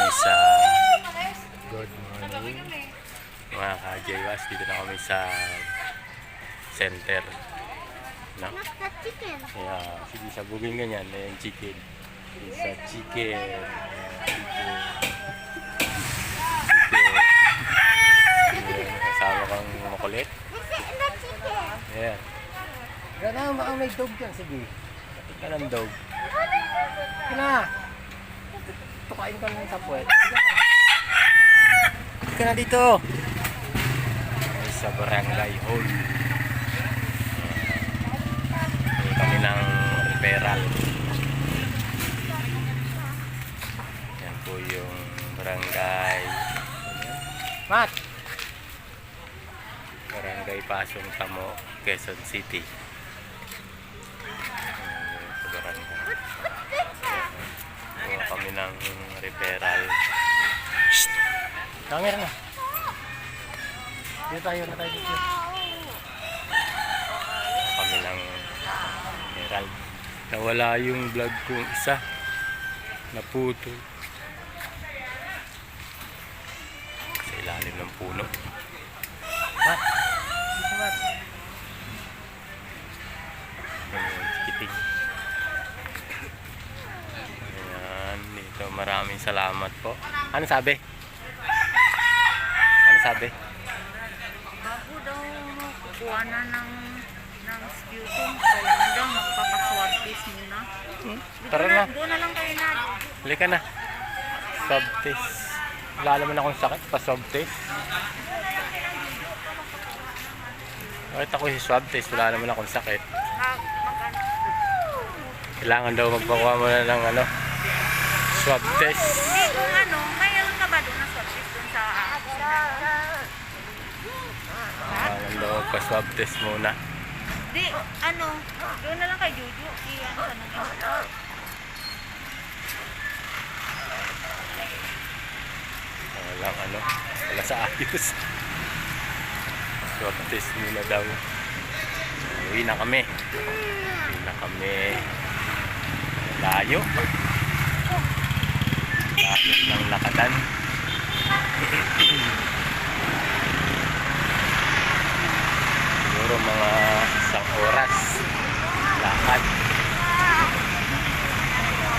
kami sa good morning mga ka-JWAS. Dito na kami sa center, no? Kaya sige, sabugin ganyan na yung chicken. Isa chicken. Kasama kang makulit. Yeah. Gana, baka may dog dyan. Sige. Kapit ka ng dog. Sige na. Tukain ka lang sa puwet. Sige ka na dito. Ay, sa barangay hall. Ay, kami ng referral. Yan po yung barangay. Mat! Barangay Pasong Tamo, Quezon City. Sa barangay. Kuha kami ng referral. Shhh! Camera na. Dito tayo na tayo dito. Kami ng referral. Nawala yung vlog kong isa. Naputo. Sa ilalim ng puno. Mat! Dito, Mat! Chikiting. Ayan, dito maraming salamat po. Ano sabi? Ano sabi? Bago daw kukuha na ng sputum, kailangan daw magpapaswab test muna. Tara na. Doon na lang kayo na. Halika na. Swab test. Wala naman akong sakit. Pa-swab test. Bakit ako yung swab test? Wala naman akong sakit. Kailangan daw magpakuha muna ng ano, swab test. Hindi, kung ano, mayroon ka ba doon na swab test doon sa Kailangan daw magpa-swab test muna. Di, ano, doon na lang kay Juju. Iyan, tanong. Walang ano, wala sa ayos. Swab test muna daw. Uwi na kami. Uwi na kami. Layo. Layo ng lakadan. Siguro mga isang oras. Lakad.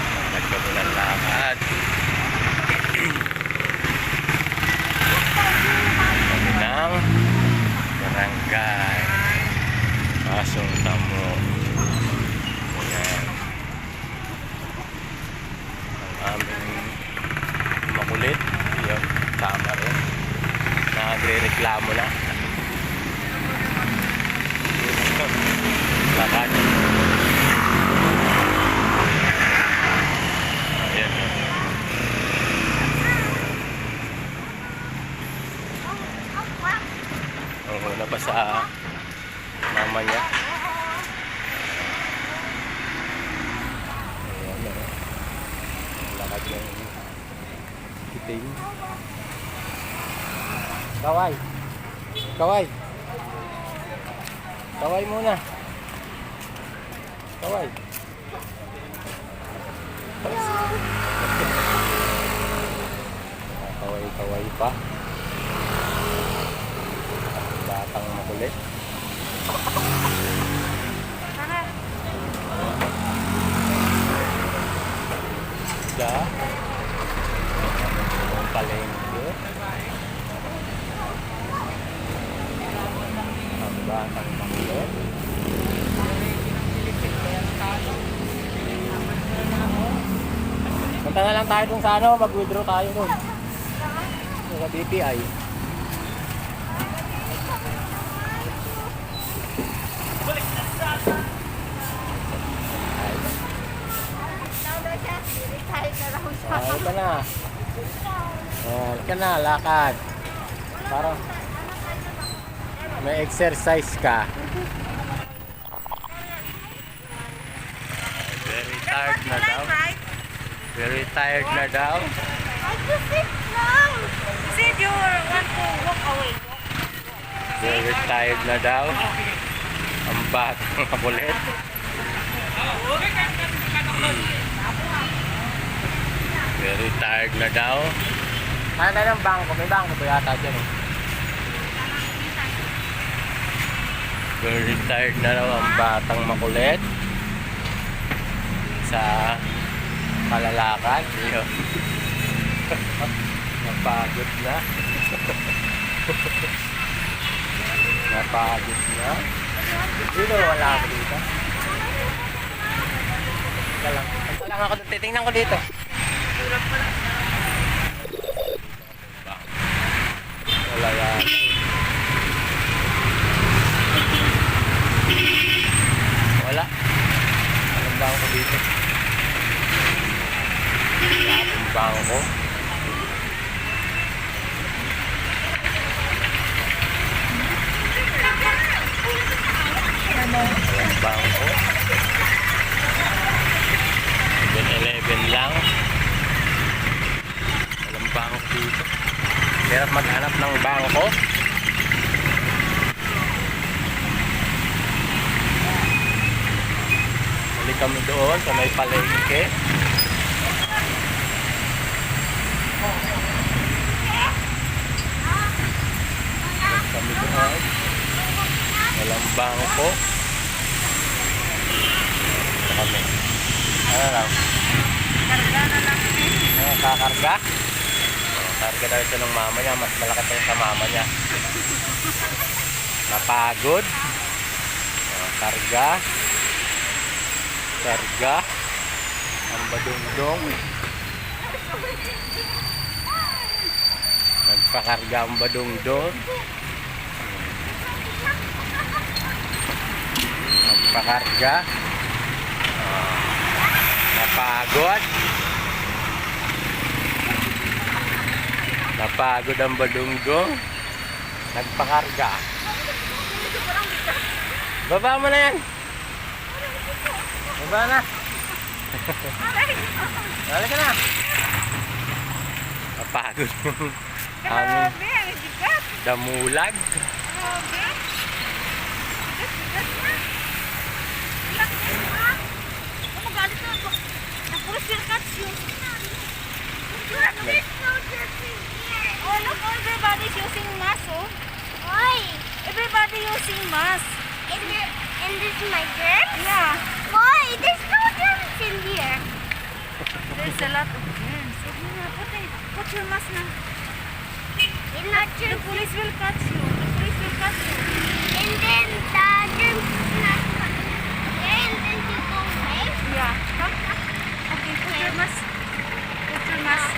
Lakad kami ng lakad. Kami ng barangay Pasong Tamo. Ayan. Ang aming makulit. Yun, tama rin. Nagre-reklamo na. Lakad. Ayan. Wala pa sa mama niya. Ayan, lakad ng kiting. Kaway. Kaway. Kaway muna. Kaway. Kaway pa. Batang makulit. Isda. Ang palengke. Ang batang makulit. Punta na lang tayo dun sa ano, mag-withdraw tayo dun. Sa BPI. Halika na. Halika na, lakad. Parang may exercise ka. Very tired na daw. Very tired na daw. You said you want to walk away. Very tired na daw. Ang batang makulit. Very tired na daw. Ano na ng bangko? May bangko ba yata dyan eh? Very tired na daw ang batang makulit sa kalalakad. Yun. Napagod na. Napagod na. Dito wala ako dito. Teka lang. Teka lang ako. Titingnan ko dito. Wala yan. Wala. Anong bangko dito? Wala akong bangko. Walang bangko. 7-Eleven lang. Walang bangko dito. Hirap maghanap ng bangko. Balik kami doon sa may palengke. Balik kami doon. Walang bangko. Ito kami. Ano lang? Karga na lang eh. Ano, kakarga? Karga daw ito ng mama niya. Mas malaki ito sa mama niya. Napagod. Karga. Karga. Ang badungdong. Nagpakarga ang badungdong. Nagpakarga. Napagod. Napagod ang badungdong. Nagpakarga. Baba mo na yan. Baba na. Dali ka na. Napagod yung aming Grabe, ang bigat. damulag. Grabe. Bigat na. Bigat na. Oh, magalit na ako. Napulis yung cats yun. Oh, look, everybody's using mask, oh. Why? Everybody using mask. And this is my germs? Yeah. Why? There's no germs in here. There's a lot of germs. Sige na, put your mask na. It's not The germs. police will catch you. The police will catch you. And then the germs is not there and then you go away. Yeah. Come. Okay, put your mask. Put your mask.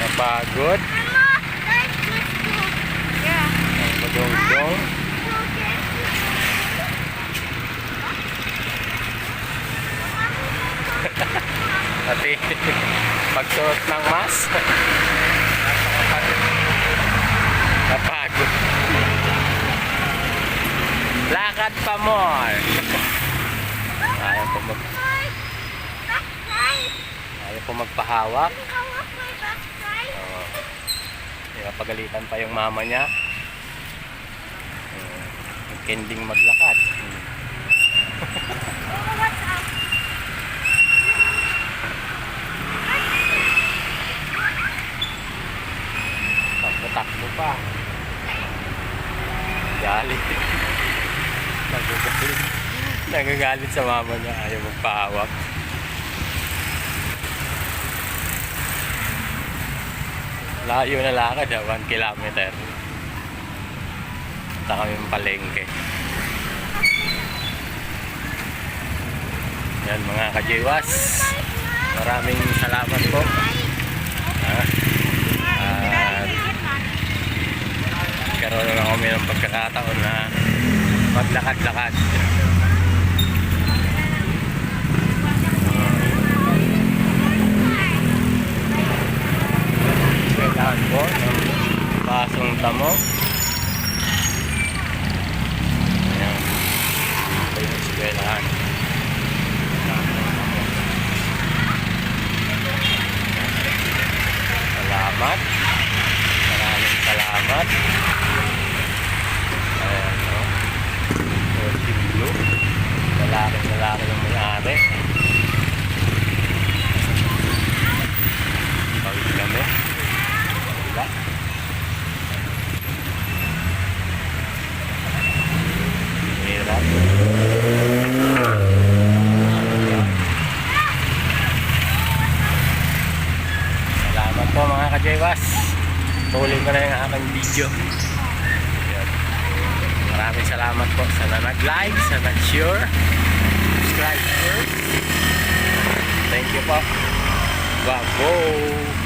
Napagod. Mama, let's go. Yeah. Ang badungdong. No germs. Pati pagsuot ng mask. Napagod. Lakad pa more. Ayaw po Backside. ayaw po magpahawak. Go off my backside. Pagalitan pa yung mama niya. Kending maglakad. Oh, what's up? Takbo pa. Galit. Nagagalit. Nagagalit sa mama niya. Ayaw magpahawak. Layo na lakad, 1 kilometer. Punta kami ng palengke. Yan mga kajiwas. Maraming salamat po. At karoon na kami ng pagkakataon na maglakad-lakad. Kailangan po ng basong tamo. Ayan. Ito yung eskwelahan. Salamat. Maraming salamat. Ayan, no? Blue. ka-Jwas. Tuloy ko na yung aking video. Yan. Maraming salamat po sa nag-like, sa nag-share, subscribe first. Thank you po. Wow!